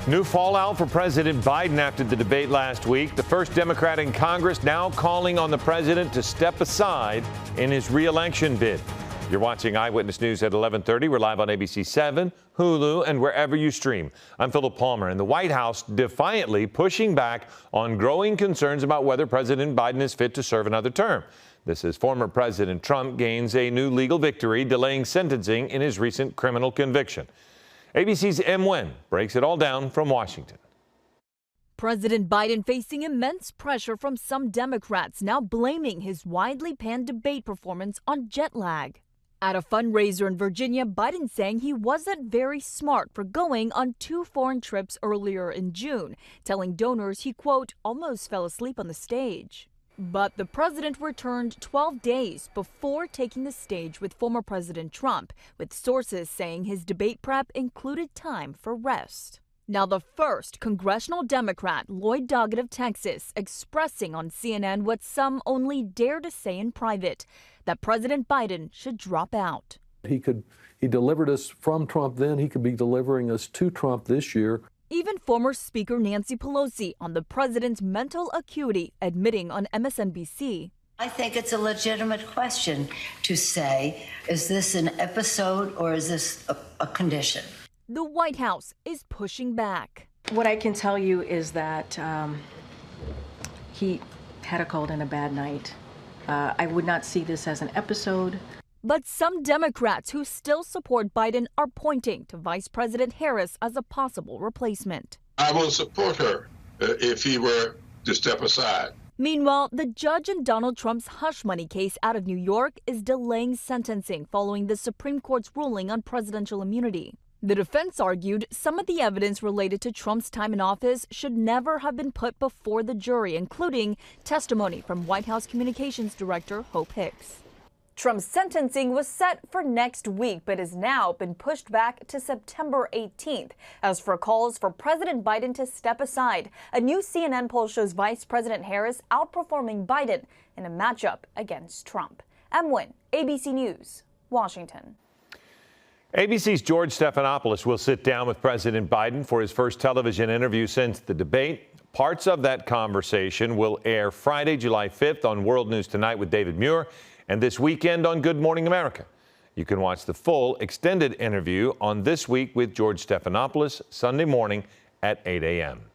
New fallout for President Biden after the debate last week. The first Democrat in Congress now calling on the president to step aside in his re-election bid. You're watching Eyewitness News at 11:30. We're live on ABC 7, Hulu, and wherever you stream. I'm Philip Palmer, and the White House defiantly pushing back on growing concerns about whether President Biden is fit to serve another term. This as former President Trump gains a new legal victory, delaying sentencing in his recent criminal conviction. ABC's M. Nguyen breaks it all down from Washington. President Biden facing immense pressure from some Democrats, now blaming his widely panned debate performance on jet lag. At a fundraiser in Virginia, Biden saying he wasn't very smart for going on 2 foreign trips earlier in June, telling donors he, quote, almost fell asleep on the stage. But the president returned 12 days before taking the stage with former President Trump, with sources saying his debate prep included time for rest. Now, the first congressional Democrat, Lloyd Doggett of Texas, expressing on CNN what some only dare to say in private, that President Biden should drop out. He delivered us from Trump then. He could be delivering us to Trump this year. Even former Speaker Nancy Pelosi on the president's mental acuity, admitting on MSNBC. I think it's a legitimate question to say, is this an episode or is this a condition? The White House is pushing back. What I can tell you is that he had a cold and a bad night. I would not see this as an episode. But some Democrats who still support Biden are pointing to Vice President Harris as a possible replacement. I will support her if he were to step aside. Meanwhile, the judge in Donald Trump's hush money case out of New York is delaying sentencing following the Supreme Court's ruling on presidential immunity. The defense argued some of the evidence related to Trump's time in office should never have been put before the jury, including testimony from White House Communications Director Hope Hicks. Trump's sentencing was set for next week, but has now been pushed back to September 18th. As for calls for President Biden to step aside, a new CNN poll shows Vice President Harris outperforming Biden in a matchup against Trump. M. Nguyen, ABC News, Washington. ABC's George Stephanopoulos will sit down with President Biden for his first television interview since the debate. Parts of that conversation will air Friday, July 5th on World News Tonight with David Muir, and this weekend on Good Morning America. You can watch the full extended interview on This Week with George Stephanopoulos Sunday morning at 8 a.m.